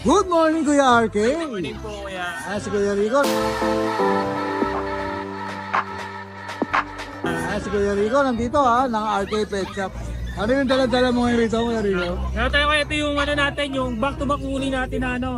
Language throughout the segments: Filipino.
Good morning, Kuya RK. Good morning po, kuya. Si Kuya Rico. Si Kuya Rico, nandito ng RK Pet Shop. Ano yung dala-dala mo ngayon rito, Kuya Rico? Ngayon tayo kuya, ito yung ano natin, yung back-to-back muli natin na ano.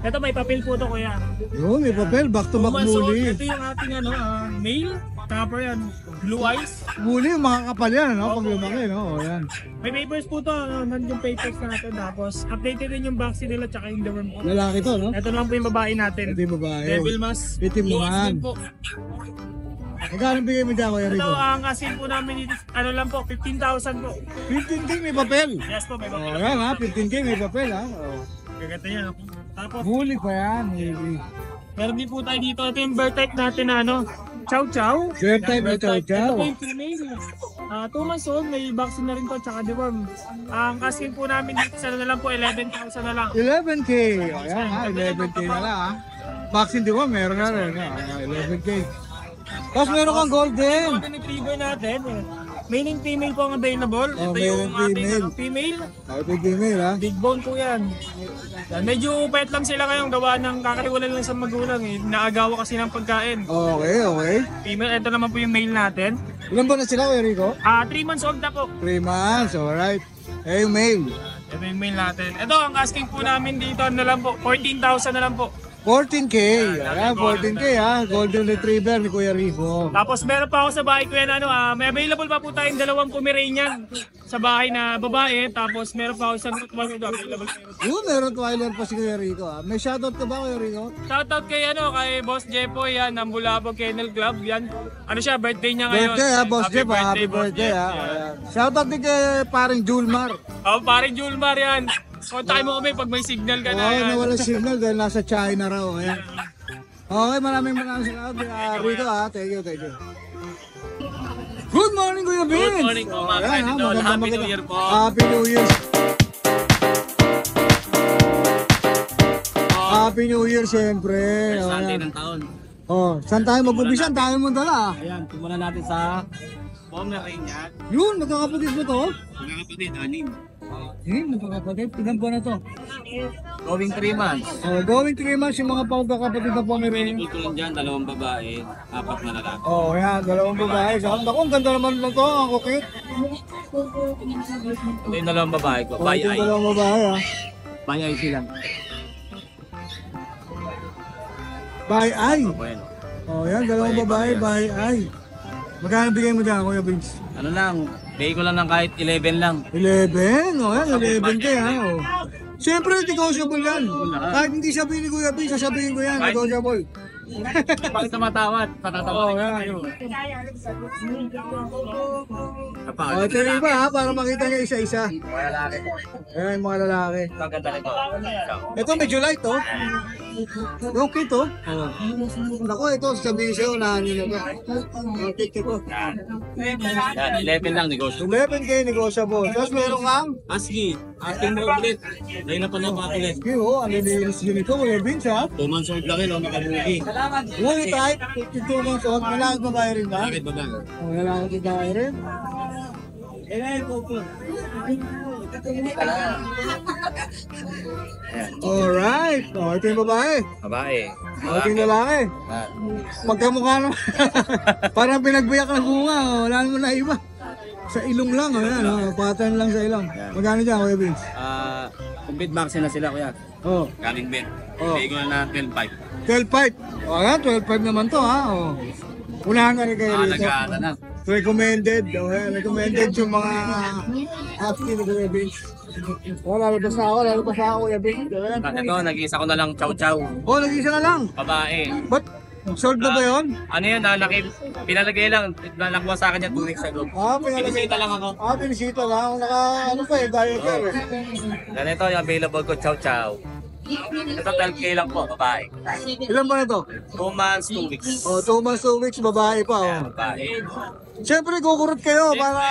Ito may papel po to kuya. Yun, may papel, back to back So, muli. ito yung ating ano, male. Tapos yan, blue eyes. Muli, mga kapal yan, no? Pag lumaki, no? O, yan. May papers po to, nandun yung papers natin. Tapos updated din yung vaccine nila tsaka yung deworm po. Lalaki to, no? Ito lang po yung babae natin. Ito yung babae. Devil Mask. Itim Blue eyes naman. din po. Magkano bigay mo dyan, Kuya Ito Rico? ang asin po namin dito, ano lang po, 15,000 po. 15K may papel. Yes po, may O, papel. yan 15K may papel, ha? O. Gaganda yan. Tapos, Muli pa yan, muli. meron din po tayo dito. Ito yung bird type natin na ano, Chow Chow. Bird type na Chow Chow. Ito po yung female. 2 months old, may vaccine na rin to, tsaka deworm. Ang asking po namin dito sa na lang po, 11,000 na lang. 11K. O, yan, 11K na lang, ha? Vaccine di ba? Meron na rin, ha? 11K. Tapos meron kang golden. Golden retriever natin. Male and female po ang available. Oh, Ito male yung and ating female. ano, female. Big female, ha? Big bone po yan. Medyo pet lang sila ngayong gawa ng kakahiwalay lang sa magulang eh. Naagawa kasi ng pagkain. Okay, okay. Female, ito naman po yung male natin. Ilan ba na sila, Kuya Rico? 3 months old na po. 3 months, alright. Eh, yung male. Ito yung mail natin. Ito, ang asking po namin dito na lang po, 14,000 na lang po. 14K. Ayan, 14K, ha? Golden Retriever ni Kuya Rico. Tapos meron pa ako sa bahay ko yan, ano, may available pa po tayong 2 Pomeranian sa bahay na babae. Tapos meron pa ako isang available. Yun, meron Twiler pa si Kuya Rico, ha? May shoutout ka ba, Kuya Rico? Shoutout kay, ano, kay Boss Jepoy yan, ng Bulabog Kennel Club. Yan, ano siya, birthday niya ngayon. Birthday, ha, Boss Jeff, ha? Happy Boss birthday, Jeff. ha? Yan. Ayan. Shoutout din kay paring Julmar. Paring Julmar yan. Kontakin mo kami pag may signal ka na. Oo, Yan. nawala signal dahil nasa China raw. Ayan. Okay, maraming salamat, Kuya Rico, ha? Thank you, thank you. Good morning, Kuya Vince! Good morning po, mga Ayan, ha? idol. Magandang Happy New maganda. Year po. Happy New Year! Happy New Year, siyempre. Sunday Ayan. ng taon. Oh, saan tayo mag-umpisa? Ang tayo mo dala. Ayan, simulan natin sa Pomeranian. Yun, magkakapatid mo to? Mga kapatid, anim. Magkakapatid. Ilan buwan na to? Going 3 months. Oh, going 3 months yung mga pagkakapatid na Pomeranian. Ito lang dyan, 2 babae, 4 na lalaki. Oh, yan. 2 babae. Ako, ang ganda naman lang to. Ang cute. Ito yung 2 babae ko. Oh, By yung eye. 2 babae, ha. By eye silang. By eye. Bueno. Oh, yan. 2 babae, by eye. Magkano bigay mo dyan, Kuya Vince? Ano lang, bigay ko lang ng kahit 11 lang. 11. Oh, yan. 11K, ha. Oh. Siyempre, negotiable yan. Kahit hindi sabihin ni Kuya Vince, sasabihin ko yan. Negotiable. Bakit tumatawad? Oh, Patatawad yan. kayo. Oh, ito yung iba, ha. Para makita niya isa-isa. Mga lalaki. Ayan, yung mga lalaki. Ito ang ganda nito. Ito medyo light, oh. Okay to. Oh. Ako, ito, sabihin sa'yo, unahan nyo na to. Okay, ito. Yan, 11 lang negosyo. 11K negotiable. Tapos meron kang, Asking, asking mo ulit. Dahil na pa na ulit. okay, oh, ang lilinis yun ito, Kuya Vince, ha. 2 months old lang yun, nakabuhi. Uy, type, 52 months old, malaki babae rin ba? Bakit ba lang? Oh, malaki babae rin. Alright, oh, ito yung babae. Babae. Oh, ito yung lalaki. Magkamukha naman. Parang pinagbiyak ng bunga, oh. Wala naman na iba. Sa ilong lang, oh, yan, oh. Pattern lang sa ilong. Magkano dyan, Kuya Vince? Complete vaccine na sila kuya. Oh, Galing bed. Oh. Bigay ko na 12.5. 12.5. O yan, 12.5 naman to, ha. O. Unahan ka rin kayo rito. Nag-aata na. Recommended. O yan, recommended yung mga husky ni Kuya Vince. O, lalabas na ako, Kuya Vince. O yan. Ito, nag-iisa ko na lang chow chow. O, nag-isa na lang. Babae. Ba't? Sold na ba yun? Ano yun, pinalagay lang. Nakuha sa akin yan 2 weeks ago. Pinisita lang ako. Pinisita lang. Ano pa eh, diet ka eh. Ganito yung available ko, chow chow. Ito 12K lang po, babae. Ilan ba na to? 2 months, 2 weeks. O, 2 months, 2 weeks, babae pa. O. Babae. Siyempre, kukurot kayo para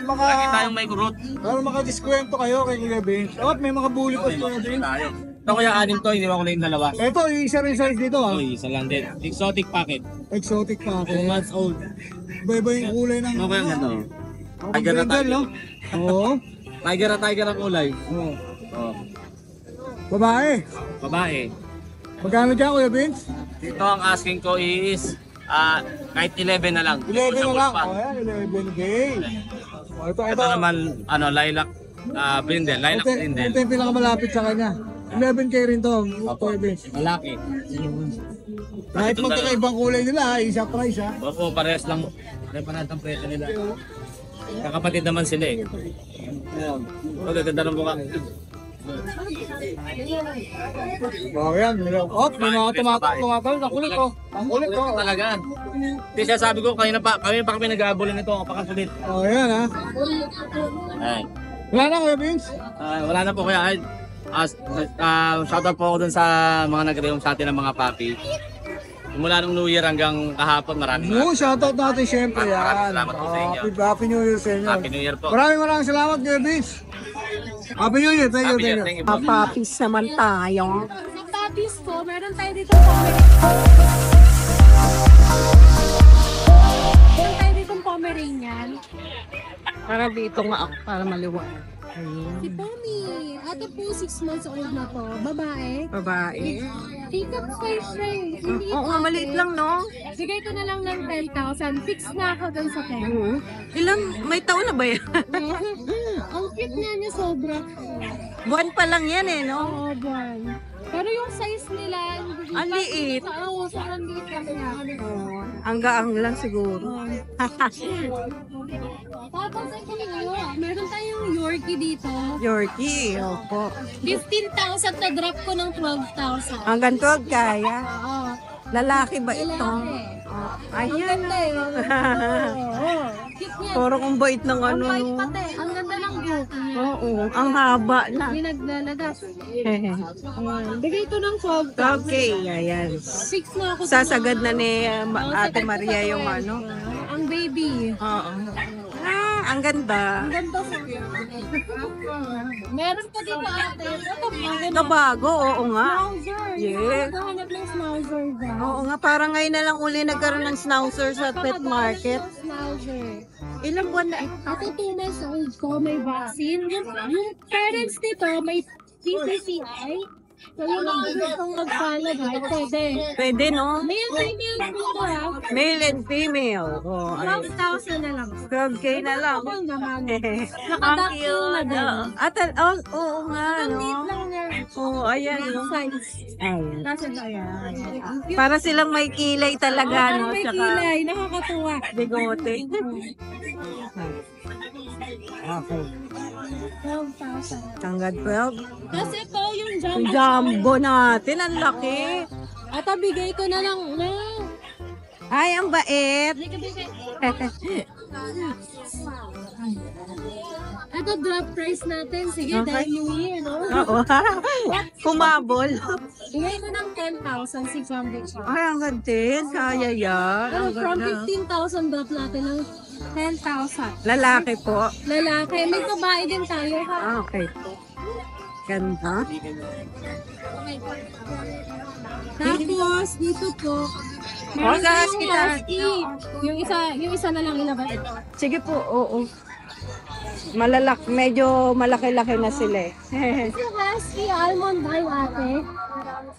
Lagi tayong may kurot. maka-diskwento kayo kay Kuya Vince. At may mga bully pa si Kuya Vince. Tayo. Ito kuya, 6 to, hindi ko na yung dalawa. Ito, isa rin size dito ha. Uy, isa lang din. Exotic packet. Exotic pa 2 ako. months old. Iba-iba yung kulay ng... Ano kaya ang ganda? Ang Tiger na ganda, tiger. no? Oo. Tiger na tiger ang kulay. Oo. Oh. Babae. Babae. Magkano dyan, Kuya Vince? Dito ang asking ko is kahit 11 na lang. 11 na lang. Pa. O yan, 11K. O, ito. Ito naman, lilac brindle. Lilac brindle. Ito yung pinakamalapit sa kanya. 11K rin to, Kuya Vince. Malaki. Kahit magkakaibang kulay nila, isa price ha. Opo, parehas lang. Pare-parehas ang presyo nila. Kakapatid naman sila eh. O, ganda ng mukha. O yan, may mga tumatawag. Ang kulit oh. Ang kulit oh. Talaga. Hindi siya sabi ko, kami pa kami nag-aabulan nito. Kapakasulit. O yan ha. Ay. Wala na, Kuya Vince? Wala na po kaya. Shoutout po ako dun sa mga nag-reom sa atin ng mga papi. Mula nung New Year hanggang kahapon, maraming Shoutout natin syempre yan. Maraming salamat po sa inyo. Happy New Year sa inyo. Happy New Year po. Maraming salamat, Kuya Vince. Happy New Year, thank you, Happy New Year, thank you. thank you po. Papis naman tayo. Sa papis po, meron tayo dito Pomeranian. Meron tayo dito Pomeranian. Para dito nga ako, para maliwan. Si Pomi, ito po 6 months old na po. Babae. Babae. Take up kay friend. Hindi Oo, maliit lang, no? Bigay ko na lang ng 10,000. Fix na ako dun sa 10. Ilan, may taon na ba yan? Ang cute niya sobra. Buwan pa lang yan eh, no? Oo, buwan. Pero yung size nila, hindi Ang liit. Oo, sobrang liit lang niya. Ang gaang lang siguro. Tapos ito meron tayong Yorkie dito. Yorkie, opo. 15,000 na drop ko ng 12,000. Hanggang 12 kaya. Oo. Lalaki ba ito? Lalaki. Ang Ayan. ganda eh. Oo. Cute niya. Puro kong bait ng Ang ano, bait no? pati. Ang ganda ng buhok niya. Oo, ang haba na. Hindi naglaladas. Bigay ko ng 12,000. Okay, ayan. Fix na ako. Sasagad na ni Ate Maria yung ano. Ang baby. Oo. Ang ganda. Ang ganda sa meron pa dito ate. Ito Ito bago, oo nga. Schnauzer. Yes. Naghahanap ng schnauzer ba? Oo nga, parang ngayon na lang uli nagkaroon ng schnauzer sa pet market. Schnauzer. Ilang buwan na? Ako 2 months old ko, may vaccine. Yung parents nito, may PCCI. So yung mga gustong magpalagay, pwede. Pwede, no? Male, female dito ha. Male and female. Oh, 12,000 na lang. 12K na lang. Ako naman. Ang Nakadakil na din. oo nga, Ang no? liit lang niya. Oo, ayan, no? Size. Ayan. Nasa bayan. Para silang may kilay talaga, no? May Tsaka kilay, nakakatuwa. bigote. Okay. 12,000. Hanggang 12. Kasi po yung Yung jumbo. jumbo natin, ang laki. At bigay ko na lang. No. Ay, ang bait. Bigay. Ito drop price natin. Sige, Okay. dahil New Year, no? Oo. Kumabol. Bigay ko ng 10,000 si Jumbo Shop. Ay, ang ganda. Kaya yan. Pero Ang from ganda. 15,000 drop natin ng 10,000. Lalaki po. Lalaki. May babae din tayo, ha? Okay. Ganda. Tapos, dito po, Oh, gas tayong kita. husky. Yung isa na lang ilabas. Sige po, oo. Medyo malaki-laki na sila eh. Yung husky, almond eye ate.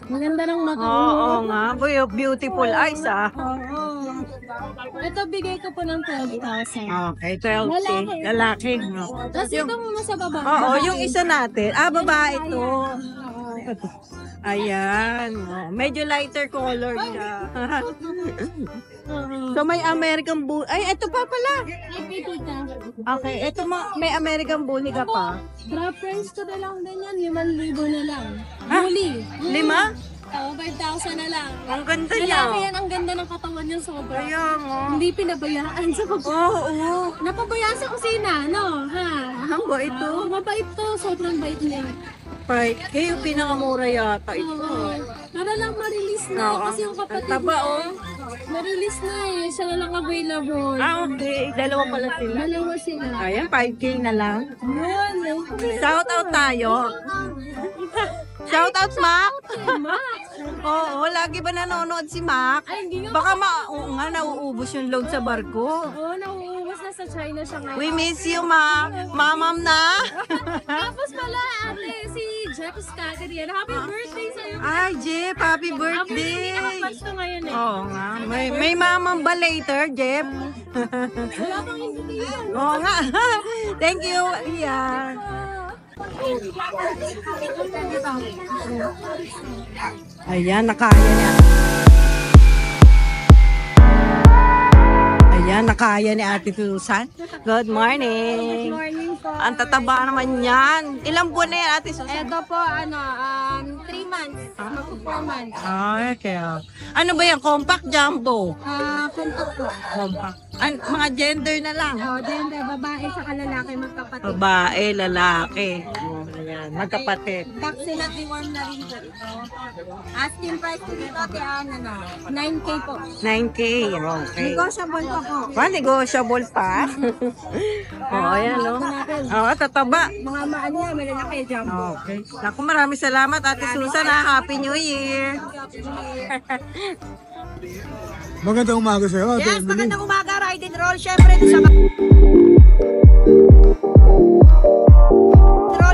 Maganda ng mata. Oo nga, beautiful eyes ah. Oo. Ito, bigay ko po ng 12,000. Okay, 12K. Lalaki. Tapos ito muna sa baba. Oo, Babae. yung isa natin. Babae to. Ayan. Oh, medyo lighter color siya. So may American Bully. Ay, ito pa pala. Ay, tita. Okay, ito may American Bully ka pa. Drop price ko na lang din yan. 5,000 na lang. Ha? Bully. 5? Oo, 5,000 na lang. Ang ganda niya. Lalaki yan, ang ganda ng katawan niya sobra. Ayan, oh. Hindi pinabayaan sa pag... Oo. Napabayaan sa kusina, no? Ha? Ang bait to. Oo, mabait to. Sobrang bait niya. Right. Kayo pinakamura yata ito. Oo. Para lang ma-release na. Oo. Kasi yung kapatid Ang taba, niya, oh. na-release na eh. Siya na lang available. Okay. Dalawa pala sila. Dalawa sila. Ayan, 5K na lang. Yun. Shout out tayo. Shout out, Mac. Max. Oo, lagi ba nanonood si Mac? Ay, hindi nga. Baka oo nga, nauubos yung load sa barko. Oo, nauubos na sa China siya ngayon. We miss you, Mac. Mamam na. Tapos pala, ate, si Rex Catherine. Happy birthday sa'yo. Ay, Jeff, happy Ang birthday. pinakapasto ngayon eh. Oo nga. May mamang ba later, Jeff? Wala pang invitation. Oo nga. Thank you. Iyan. Ayan, nakaya niya. Ayan, nakaya ni Ate Susan. Good morning. Good morning po. Ang tataba naman yan. Ilang buwan na yan, Ate Susan? Ito po, 3 months. Mag-4 months. Ay, kaya. Ano ba yan? Compact jumbo? Kuntok po. Compact. Mga gender na lang. Gender, babae sa lalaki, magkapatid. Babae, lalaki. Ayan, magkapatid. Vaccine at deworm na rin po ito. Asking price ko dito, 9K po. 9K, okay. Negotiable pa po. Negotiable pa. Oo, ayan, no? Oo, tataba. Mga maan niya, may lalaki, jumbo. Okay. Naku, maraming salamat, Ate Susan. Happy New Year. Magandang umaga sa'yo. Yes, magandang umaga, Ride and Roll.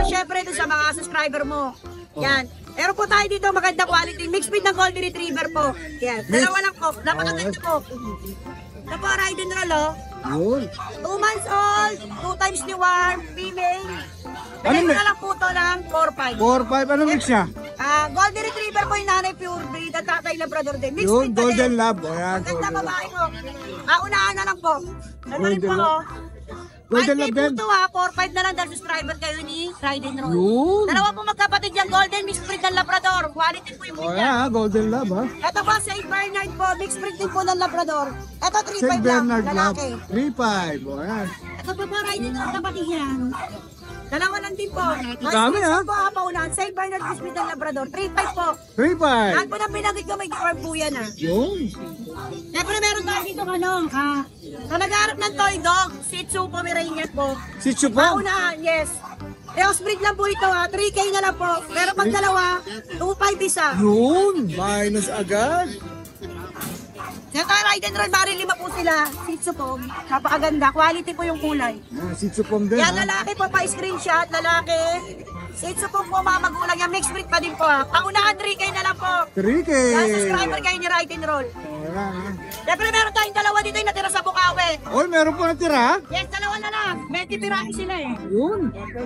Syempre, doon sa mga subscriber mo. Yan. Meron po tayo dito magandang quality. Mixed breed ng Golden Retriever po. Yan. Dalawa lang po. Napakaganda po. Ito po, Ride and Roll, oh. Yun. 2 months old, 2 times ni warm, female. Bigay ko na lang po ito ng 4-5. 4-5, ano mix siya? Golden Retriever po yung nanay pure breed at tatay Labrador din. Mixed Yun, breed pa Golden din. Lab. O yan, Maganda Golden Lab. babae ko. Unahan na lang po. Ano rin Golden po, Lab. oh. Golden Golden Lab po din. ito ha, 4-5 na lang dahil subscriber kayo ni Ride and Roll. Yun. Dalawa po magkapatid yung Golden, mixed breed ng Labrador. Quality po yung O breed niya. yan, Golden Lab ha. Ito po, Saint Bernard po, mixed breed din po ng Labrador. Ito, 3-5 St. lang, Bernard Lab. lalaki. 3-5. O yan. Ito po po, Ride and Roll, kapatid yan. Dalawa lang din po. Dami, ha? po, paunahan. Saint Bernard mixed breed ng Labrador. 3-5 po. 3-5. Saan po nang pinagit ko may deworm po yan ha. Yun. Siyempre meron tayo dito sa nag-aarap ng toy dog, Shih Tzu Pomeranian po. Si Chupa. Paunahan, yes. Crossbreed lang po ito ha, 3K na lang po. Pero pag dalawa, 2.5 isa. Yun. Minus agad. Sa Ride and Roll, bari 5 po sila. Shih Tzu po, napakaganda. Quality po yung kulay. Ah, si Chupom din Yan, ha. lalaki po, pa-screenshot, lalaki. Shih Tzu po mga magulang yan, mixed breed pa din po ha. Paunahan, 3K na lang po. 3K. Yan, subscriber kayo ni Ride and Roll. O yan ha. Siyempre meron tayong dalawa dito yung natira sa Bukawi. Oy, meron po natira. Yes, dalawa na lang. 20 piraso sila eh. Yun.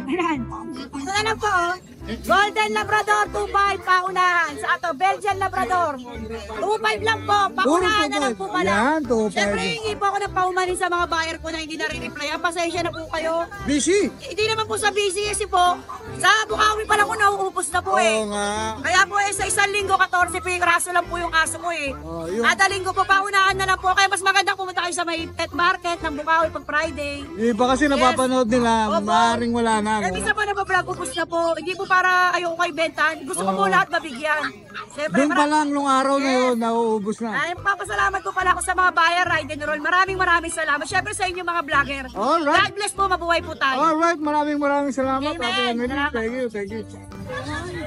Ayan. Ito na lang po. oh. Golden Labrador, 2.5 paunahan. Sa ato, Belgian Labrador. 2.5 lang po. Paunahan na lang po pala. Yan, 2.5. Siyempre, hingi po ako ng paumanin sa mga buyer ko na hindi na-reply. Pasensya na po kayo. Busy. Hindi naman po sa busy kasi po, sa Bukawi pa lang ko nauupos na po eh. Oo nga. Kaya po sa isang linggo, 14 piraso lang po yung aso mo eh. Oh, yun. Kada linggo po, paunahan na lang po. Kaya mas maganda pumunta kayo sa may pet market ng Bukawi pag Friday. Iba kasi napapanood nila, Opo. maaaring vlog na. Eh, minsan pa nabablog, ubus na po. Hindi po para ayoko kayo benta. Gusto ko po lahat mabigyan. Siyempre, Doon pa lang nung araw na yun, nauubos na. ay, papasalamat po pala ako sa mga buyer, Ride and Roll. Maraming salamat. Siyempre sa inyo mga vlogger. Alright. God bless po, mabuhay po tayo. Alright, maraming salamat. Amen. Ate Emily. Salamat. Thank you.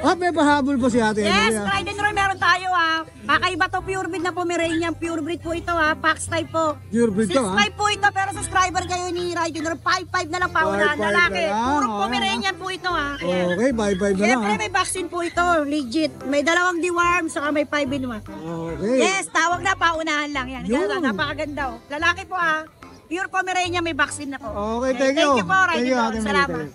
Ah, may pahabol po si Ate Yes, Emily. ah. Ride and Roll meron tayo ha. Kakaiba to, pure breed na Pomeranian. Pure breed po ito ha. Pax type po. Pure breed to, ha? 6'5 po ito, pero subscriber kayo ni Ride and Roll. 5'5 na lang paunahan. 5'5 Lalaki. na lang, Puro oh, Pomeranian po ito ha. Okay, bye-bye na lang. Siyempre Ha? may vaccine po ito, legit. May 2 deworm, saka may 5 in 1. Okay. Yes, tawag na, paunahan lang yan. Yun. Napakaganda oh. Lalaki po ah. Pure Pomeranian, may vaccine na po. Okay, thank you. Thank you po, Thank Ride you, and Ate Roll. Emily. Salamat.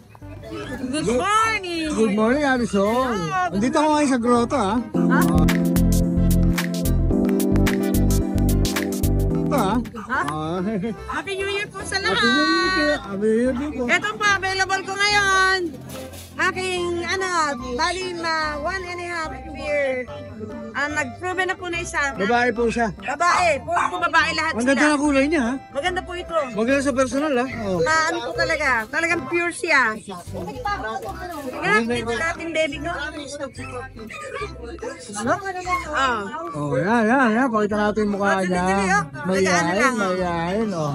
Good morning! Good morning, Alison. Nandito ako ngayon sa grotto, ha? Ha? Ito, ha? Ha? Ah, Happy New Year po sa Happy New Year. lahat! Happy New Year din po. Ito po, available ko ngayon. Aking, bali na 1.5 year. Nag-proven na po na isa. Babae po siya. Babae, puro po babae lahat Ang ganda sila. ng kulay niya, ha? Maganda po ito. Maganda sa personal, ha? Oh. Ano po talaga? Talagang pure siya. Yan, dito natin baby ko. Oh, yan. Pakita natin yung mukha Dali, niya. dali, oh. Mayayain, oh.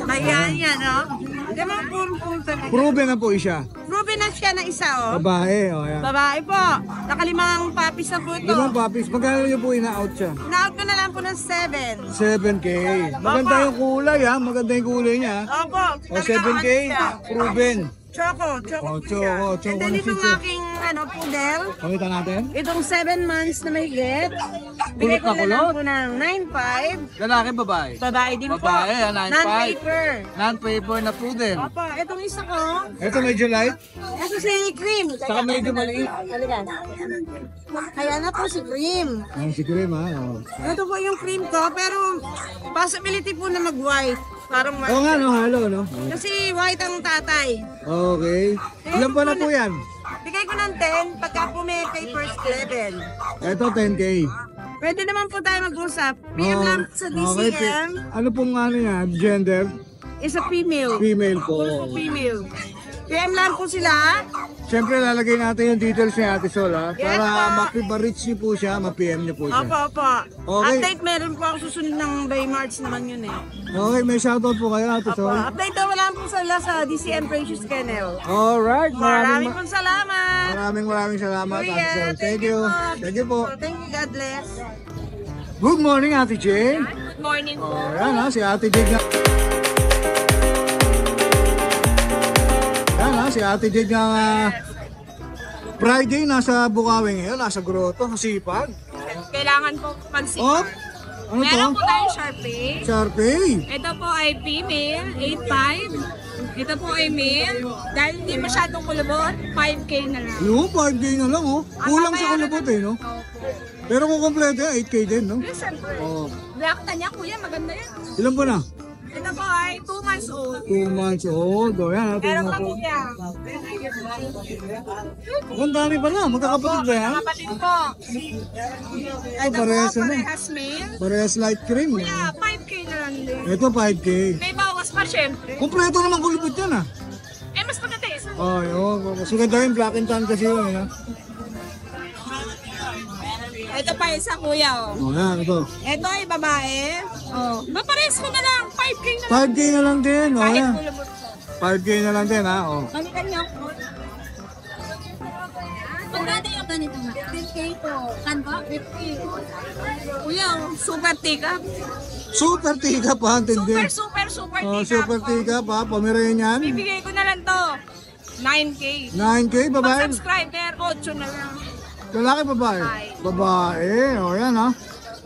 Ayan, yan, oh. Di ba, puro talaga. Proven na po siya. Proven na siya na isa, oh. Babae, oh, yan. Babae po. Nakalimang papis na po ito. Limang puppies, magkano niyo po ina-out siya? Naot ko na lang po ng 7. 7K. Maganda yung kulay, ha? Maganda yung kulay niya. Opo. O, 7K, proven. Choco Oh, po siya. choco And then na itong sitio. aking poodle. Pakita natin. Itong 7 months na mahigit. Bigay ko na lang po ng 9.5. Lalaki, babae. Babae din po. Babae, 9.5. Non-paper. Non-paper na poodle. Opo, itong isa ko. Ito medyo light. Ito si Cream. Saka medyo maliit. Halika. Kaya na po si Cream. Ang si Cream ha. Oh. Ito po yung cream ko, pero possibility po na mag-white. Parang Oo nga no, halo no. kasi white ang tatay. Okay. Ilan pa na po yan? Bigay ko ng 10 pagka po may papers 11. Ito 10K. Pwede naman po tayo mag-usap. PM lang sa DCM. Ano pong ano yan? Gender? Is a female. Female Full po. female. PM lang po sila. Siyempre lalagay natin yung details ni Ate Sol ha. Yes, Para po. ma-reach niyo po siya, ma-PM niyo po siya. Opo, opo. Okay. Update meron po ako susunod ng by March naman yun eh. Okay, may shoutout po kayo Ate Opo. Sol. Update daw wala po sila sa DCM Precious Kennel. Alright, Maraming pong salamat. maraming salamat Ate Kuya, Sol. Thank you. Thank you po. Thank you, God bless. Good morning Ate Jane. Good morning po. Ayan ha, si Ate Jade na. Ayan ha, si Ate Jade na Friday nasa Bukawi ngayon, nasa grotto, masipag. Kailangan po magsipag. Oh, ano to? Meron po tayong Sharpie. Sharpie. Ito po ay female, 8.5. Ito po ay male. Dahil hindi masyadong kulubot, 5K na lang. Yung 5K na lang oh. Kulang sa kulubot eh no? Pero kung kompleto yan, 8K din no? Yes, siyempre. Oh. Black na niya, kuya, maganda yan. Ilan po na? Ito po ay 2 months old. 2 months old. O yan, Meron tingnan pa po. po yan. Ang dami pa na, magkakapatid ba yan? Kapatid po. Ito po, parehas ano? parehas male. Parehas light cream. Eh. Kuya, 5K na lang din. Ito 5K. May bawas pa, syempre. Kompleto naman kulubot yan ah. Eh, mas maganda isa. Oh, yun. Mas maganda yung black and tan kasi yun. Eh. Ito pa isa, kuya, oh. Oh, yan, ito. Ito ay babae. Oh. Mapares ko na lang. 5K na lang. 5K na lang din. Oh, Kahit yan. kulubot ko. 5K na lang din ha. Oh. Balikan niyo ako. Magkano yung ganito nga? 50K po. Kanto? 50. Kuya, super tika. Super tika pa, tindi. Super Oh, tika. super tika pa. Pomeranian. Bibigay ko na lang to. 9K. 9K, babae. Pag-subscriber, 8 na lang. Lalaki, babae. Babae. Babae. Oh, yan ha.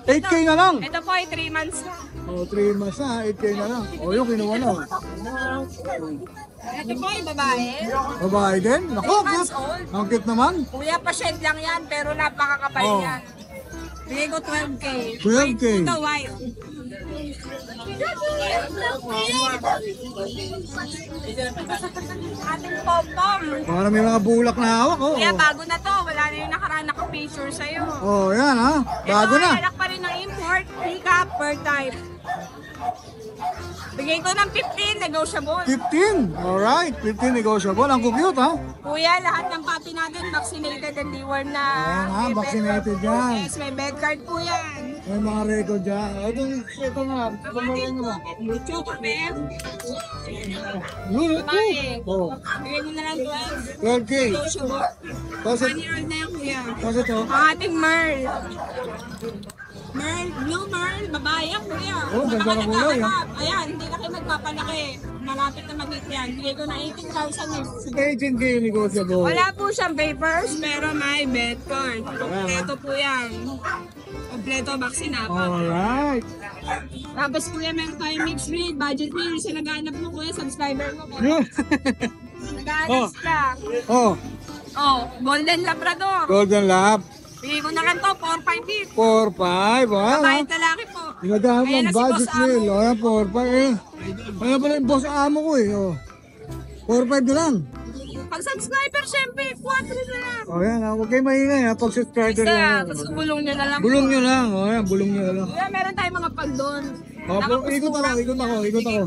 8K na lang. Ito po ay 3 months na. Oh, 3 months na. 8K na lang. Oh, yung kinuha na. Ito po ay babae. Babae din. Naku, 3 months cute. old. Ang cute naman. Kuya, pa-shed lang yan, pero napakakapal Oh. yan. Bigay ko 12K. 12K. Ito, white. Ating pom-pom. Para may mga bulak na hawak. Oh, Kuya, bago na to. Wala na yung nakaraan naka-picture sa'yo. oh yan ha. Bago Ito, na. anak pa rin ng import. Pick-up per type. Bigay ko ng 15, negotiable. 15. Alright. 15 negotiable. Ang cute ha. Kuya, lahat ng papi natin vaccinated and deworm na. Ayan ha. May Vaccinated bed- yan. Yes, may bed card po yan. May mga record dyan. Ito nga. Pumarin mo. Choco Pep. Yun. Babae. Oh. Bigay mo na lang 12. 12K. Negotiable. Tapos 1 year old na yan, kuya. ito. Ang ating Merl. Merl, blue Merl, babae yan, kuya. Oh, ganda ng kulay, ah. Ayan, hindi na kayo magpapalaki. Malapit na mag-hit yan. Bigay ko na 18,000 eh. 18K negotiable. Wala po siyang papers, pero may bed card. Kompleto po yan. Kompleto vaccine na. Alright. Tapos kuya, meron tayong mixed breed, budget meal. Sa naghahanap mo kuya, subscriber mo. Yun. Naghahanap ka. Oh. Oh, Golden Labrador. Golden Lab. Bigay ko na lang to, 4-5 hit. 4-5. Kahit lalaki po. Naghahanap Ayan ng na si budget Boss meal. Amo. O, yan, 4-5. Eh. Ano pala yung boss amo ko eh. Oh. 4-5 na lang. Pag subscriber, syempre, 4 na lang. O yan, huwag kayo maingay ha. Pag subscriber Isa, na. tapos bulong nyo na lang. Bulong nyo lang. O yan, bulong nyo lang. Kuya, meron tayong mga pag doon. O, ikot ako.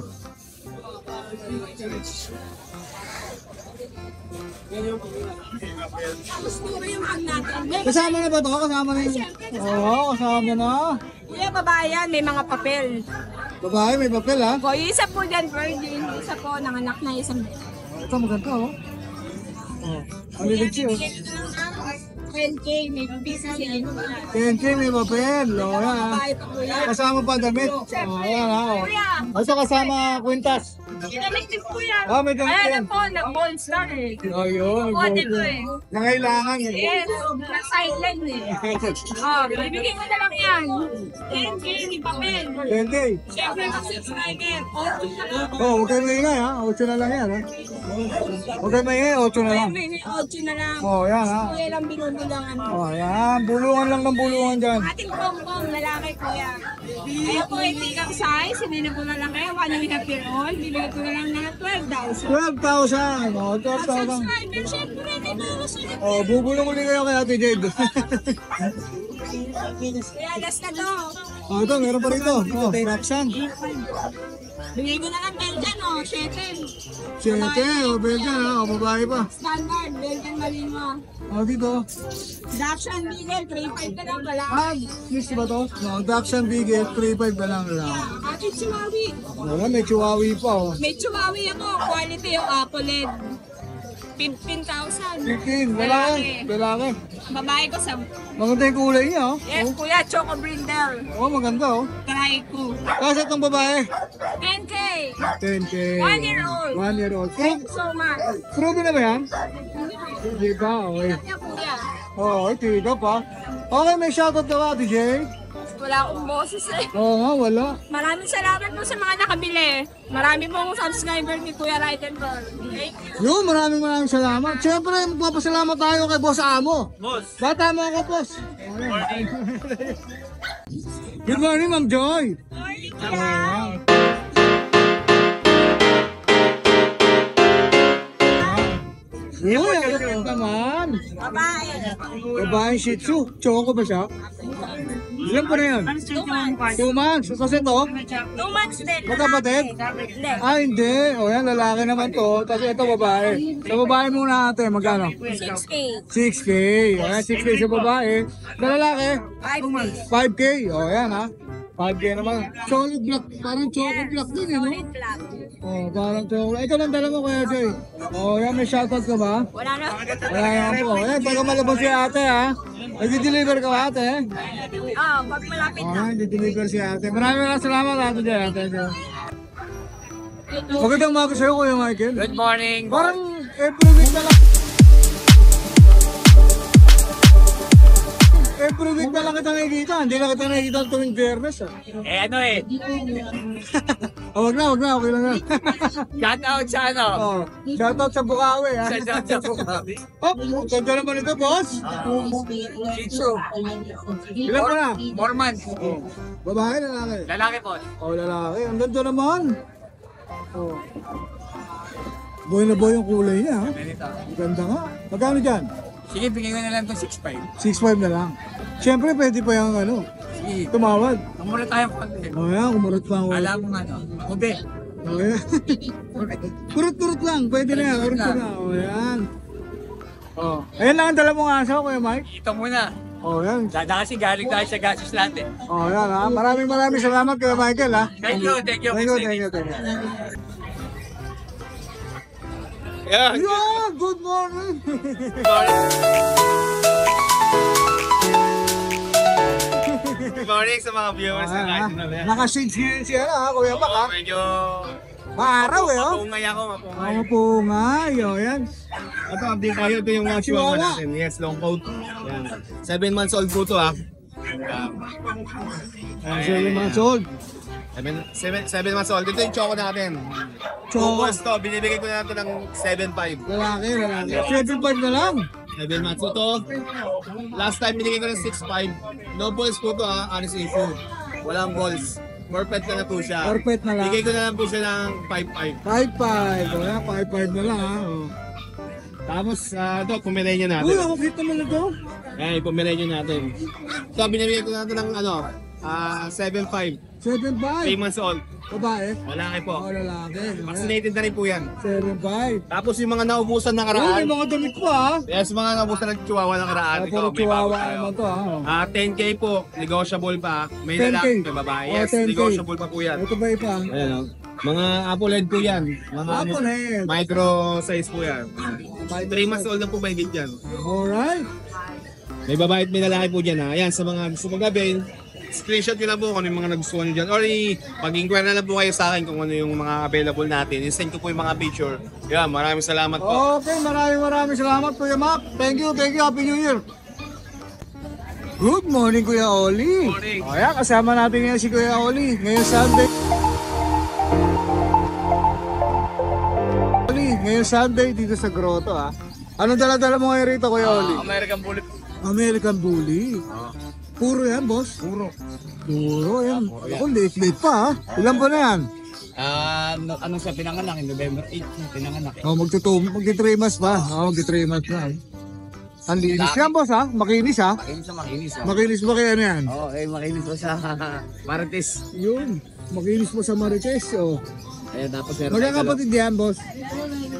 Tapos puro yung pag natin. Kasama na ba ito? Kasama na yun. Oo, kasama na. Kuya, babae yan, may mga papel. Babae, may papel ha. O, yung isa po dyan, virgin. Yung isa po, nanganak na isang. Ito maganda oh. Oh, ang liliksi oh. 10K, may PCCI ko na. 10K may papel. O, yan ha. Babae pa po yan. Kasama pa damit. O, yan ha. O. Kuya, Ito kasama kwintas. ginamit din po yan. Ah, may damit Ayan yan. na po, nag-balls na eh. Ayun. Kukote ko eh. Nangailangan. Yes, na-silent eh. Oh, bibigyan ko na lang yan. 10K, may papel. 10K. Siyempre, mag-subscriber. Oh, huwag kayo maingay ha. 8 na lang yan ha. Huwag kayo maingay, 8 na lang. May 8 na lang. Oh, yan ha. Kuya lang binuno lang ano. Oh, yan. Bulungan lang ng bulungan dyan. Ating bongbong, lalaki ko yan. Ayan po, hindi kang size, hindi na po na lang kayo, 1.5 year old, bibigyan ko na lang ng 12,000. 12,000. Oh, 12,000. Subscriber, syempre, di ba gusto niyo? Oh, bubulong ulit kayo kay Ate Jade. Kaya last na to. Oh, ito, meron pa rito. Oh, Roxanne. Bigay ko na lang Belgian, oh, 7. 7, oh, Belgian ha. Oh, babae pa. Standard, Belgian Malinois. Oh, dito. Dakshan Miguel, 3.5 na lang pala. Ah, list ba to? No, Dachshund Bigel, 3.5 na lang lang. Ating Chihuahua. Wala, may chihuahua pa oh. May Chihuahua ako, quality yung Apoled. 15,000. 15, lalaki. Lalaki. Babae ko sa... Maganda yung kulay niya oh. Yes, kuya, Choco Brindle. Oh, maganda oh. Try ko. Kasi itong babae. 10K. 10K. 1 year old. 1 year old. Thank you so much. Proven na ba yan? Hindi pa, okay. Kaya kuya, Oo, tiga pa. Okay, may shoutout ka ba, DJ? wala akong boses eh. Oo nga, wala. Maraming salamat po sa mga nakabili. Marami pong subscriber ni Kuya Ridenberg. Thank you. Yo, maraming salamat. Siyempre, magpapasalamat tayo kay Boss Amo. Boss. Bata mo ako, Boss. Good morning, Ma'am Joy. Morning, Kuya. Uy, ayun naman. Babae. Babae Shih Tzu. Choco ba siya? Ilan po na yun? 2 months. Kasi to, 2 months din. magkapatid? Hindi. Ah, hindi. O yan, lalaki naman to. Tapos ito, babae. Sa babae muna ate, magkano? 6K. 6K. O yan, 6K sa babae. Sa lalaki, 5K. 5K. O yan ha. 5K naman. Solid black. Parang choco black din, eh, no? Black. Oh, parang choco. Ito lang dala mo, Kuya Joy. O yan, may shoutout ka ba? Wala na. Wala naman po. Ayan, pagka malabas si ate ha. Nag-deliver ka ba ate? Pag malapit na. Ah, nag-deliver si ate. Maraming salamat ate dyan. Ate. Magandang umaga sa'yo, Kuya Michael. Good morning. Parang every week na lang. Every week na lang kita nakikita. Hindi na kita nakikita tuwing Biyernes ah. Ano eh, Oh, wag na. Okay lang na. shout out sa ano. Oh, shoutout sa Bukawi ha. Shout out sa Bukawi. Oh, ganda naman ito, boss. Shih Tzu. Ilan pa na? 4 months. Babae, lalaki. Lalaki po. Oh, lalaki. Ang ganda naman. Oh. Boy na boy yung kulay niya. Ha? Ang ganda nga. Magkano dyan? Sige, bigyan ko na lang itong 6.5. 6.5 na lang. Siyempre, pwede pa yung ano, Sige, tumawad. kumura tayo konti. O yan, kumurot pa ang wala. Alam mo ano, ube. O yan. Kurot-kurot lang, pwede na yan. Kurot na. O yan. O. Ayan lang ang dala mong aso, Kuya Mike. Ito muna. O yan. Dada kasi galing tayo sa gastos natin. O yan ha. Maraming salamat, Kuya Michael ha. Thank you. Thank you. Yeah. Yeah, good morning. Good morning sa mga viewers ng Live na yan. Naka-shades yun siya na ha, Kuya Mac ha. Medyo Maaraw eh oh. mapungay ako, mapungay. Ako po nga, yan. Ito, update tayo. Ito yung mga chihuahua Chihuahua. natin. Yes, long coat. Yan. 7 months old po to ah. Ang 7 months old. 7 months old. Ito yung choco natin. Choco. Focus to. Binibigay ko na ito ng 7.5. Lalaki. 7.5 na lang. 7 months. Ito, last time binigay ko ng 6.5. No balls po to ah. Honest issue. Walang balls. Perfect na po siya. Perfect na lang. Bigay ko na lang po siya ng 5.5. 5.5. O yan, 5.5 na lang ha. O. Tapos, ito, pumirenyo natin. Uy, ako cute naman na to. Ayan, yung pumirenyo natin. Ito, binibigay ko na ito ng 7.5. 7.5. 3 months old. Babae. Malaki po. O lalaki. Vaccinated na rin po yan. 7.5. Tapos yung mga naubusan ng Uy, karaan. may mga damit po ha. Yes, mga naubusan ng chihuahua ng karaan. Ay, Ito, puro may chihuahua bago tayo. naman to ha. O. 10K po, negotiable pa. May 10K. lalaki, may babae. Oh, Yes, 10K. negotiable pa po yan. Ito ba ipa? Ayan o. Mga apple head po yan. Mga Apple head. micro size po yan. 3 months old na po may yan. Alright. May babae at may lalaki po dyan ha. Ayan, sa mga gusto mag-avail, screenshot nyo lang po kung ano yung mga nagustuhan nyo dyan. Or mag-inquire na lang po kayo sa akin kung ano yung mga available natin. I-send ko po yung mga picture. Yan, maraming salamat po. Okay, maraming salamat Kuya Mac. Thank you. Happy New Year. Good morning Kuya Oli. Morning. O yan, kasama natin ngayon si Kuya Oli. Ngayon Sunday dito sa Grotto ha. Anong dala-dala mo ngayon rito Kuya Oli? American Bullet. American Bully. Puro yan, boss? Puro yan. Ako, late pa ha. Ilan ba na yan? Anong sa pinanganak? November 8 pinanganak eh. Magti-3 months pa. Magti-3 months na. Ang linis yan, boss ha? Makinis ha? Makinis. Makinis ba kaya ano yan? Makinis ko sa Marites. Yun. Makinis mo sa Marites. Tapos meron Magkakapatid yan, boss.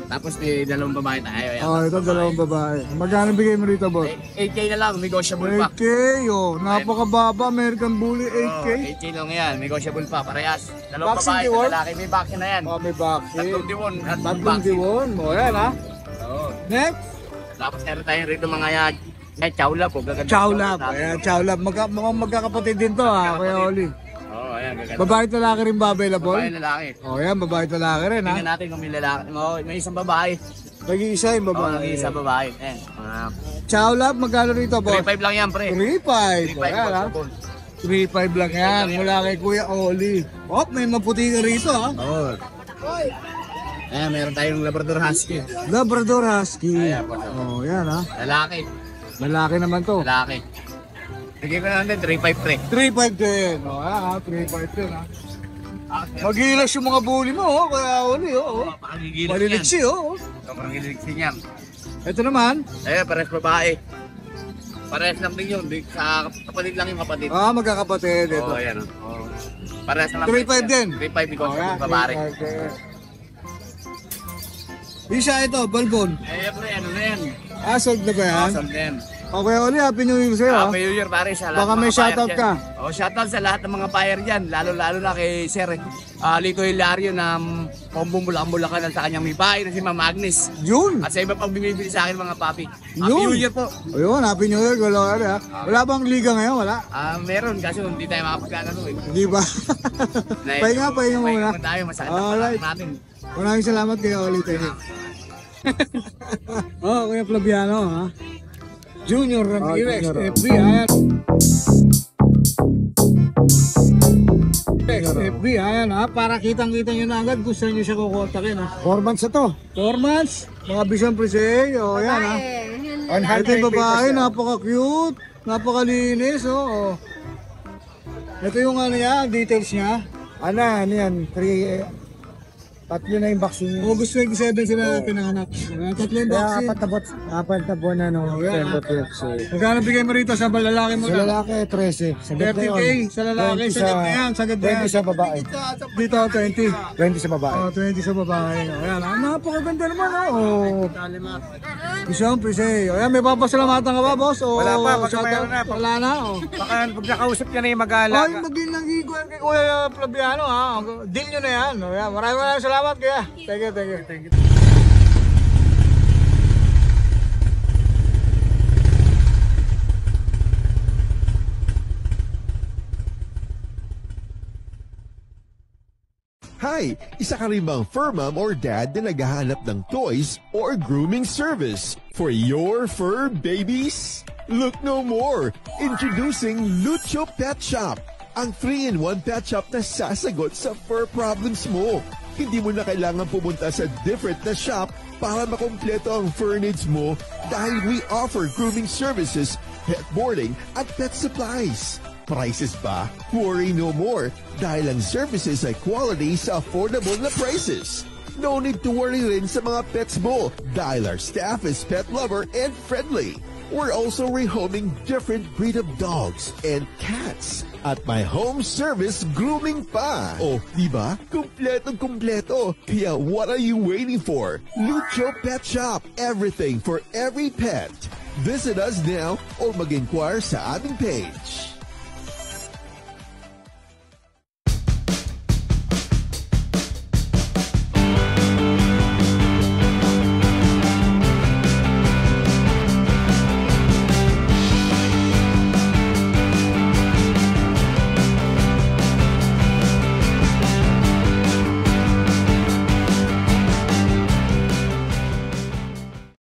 Tapos may dalawang babae tayo. Ito dalawang babae. Magkano bigay mo rito, boss? 8K na lang, negotiable pa. 8K, napakababa. American Bully, 8K. 8K lang yan, negotiable pa, parehas. Dalawang Vaccine babae, reward? lalaki, may vaccine na yan. May vaccine. Tatlong diwon at Tatlong vaccine. diwon. Yan ha. Oo. Next. Tapos meron tayo rito mga yan. Chowlap po, gaganda. Chowlap. Ayan, Chowlap. Mukhang magkakapatid din to ha, Kuya Oli. Oo, ayan, gaganda. Babae at lalaki rin ba available? Babae, lalaki. Yan, babae at lalaki rin ha. Tingnan natin kung may lalaki. May isang babae. Nag-iisa yung Oo, babae. isang babae. Chowlap, magkano rito, boss? 3.5 lang yan, pre. 3.5. 3.5 Ayan ha. po. 3.5 lang yan. Mula kay Kuya Oli. May maputi ka rito ha. Oo. Ayan, meron tayong Labrador Husky. Labrador Husky. Ayan po. Yan ha. Lalaki. Lalaki naman to. Lalaki. Bigyan ko na natin 3.5, pre. 3.5 din. Ayan ha, 3.5 din ha. Magilas yung mga bully mo, Kuya Oli. Pakigilan Maliliksi Sobrang giligsin yan. Ito naman. Pares babae. Pares lang din yun. Sa kapatid lang yung kapatid. Magkakapatid ito. Oo, yan. Pares lang. 3.5 din. 3.5 because of babae. Isa ito, balbon. Pre, ano na yan? Sold na ba yan? Sold na yan. Okay, Oli, Happy New Year sa'yo. Happy New Year, pare, sa lahat Baka ng may mga buyer shoutout dyan. ka. Shoutout sa lahat ng mga buyer dyan. Lalo na kay Sir Lito Hilario na Pombong Bulacan at sa kanyang may bahay na si Ma'am Agnes. Yun. At sa iba pang bumibili sa akin mga papi. Happy Yun. New Year po. Ayun, Happy New Year. Wala. Wala bang liga ngayon? Wala. Meron kasi hindi tayo makapagkakano eh. Hindi ba? pahinga muna. Tayo, masakit Alright. ang natin. Maraming salamat kay Oli. Kuya Flaviano ha. Junior Ramirez, FB, ayan. FB, ayan ha. Para kitang-kita nyo na agad kung saan nyo siya kukontakin ha. 4 months na to. 4 months. Mga Bisan Presay. Ayan ha. Ito yung babae, napaka-cute. Napakalinis. Ito yung ano niya, details niya. Ano yan? Tatlo na yung vaccine. August 27 sila pinanganak. Tatlo yung vaccine. Apat na buwan na no. Magkano bigay mo rito sa lalaki mo? Sa lalaki, 13. Sagot na 30K yun. sa lalaki. 20 Sagad na yan. Sagad na yan. 20 sa babae. Dito 20. 20 sa babae. 20 sa babae. Ayan. Napakaganda naman. Isang Presay. Ayan, may papasalamatan ka ba, boss? Wala pa, pag shoutout? mayroon na. Wala na. Baka pag nakausap ka na yung Ay, mag-aalaga. maging nangiguan kay Kuya Flaviano ha. Deal nyo na yan. Ayan, maraming salamat kaya. Thank you. Hi! Isa ka rin bang fur mom or dad na naghahanap ng toys or grooming service for your fur babies? Look no more! Introducing Lucho Pet Shop, ang 3-in-1 pet shop na sasagot sa fur problems mo. Hindi mo na kailangan pumunta sa different na shop para makompleto ang fur needs mo dahil we offer grooming services, pet boarding at pet supplies. Prices ba? Worry no more dahil ang services ay quality sa affordable na prices. No need to worry rin sa mga pets mo dahil our staff is pet lover and friendly. We're also rehoming different breed of dogs and cats at my home service grooming pa. Oh, diba? Kumpletong-kumpleto. Kaya what are you waiting for? Lucho Pet Shop. Everything for every pet. Visit us now or mag-inquire sa aming page.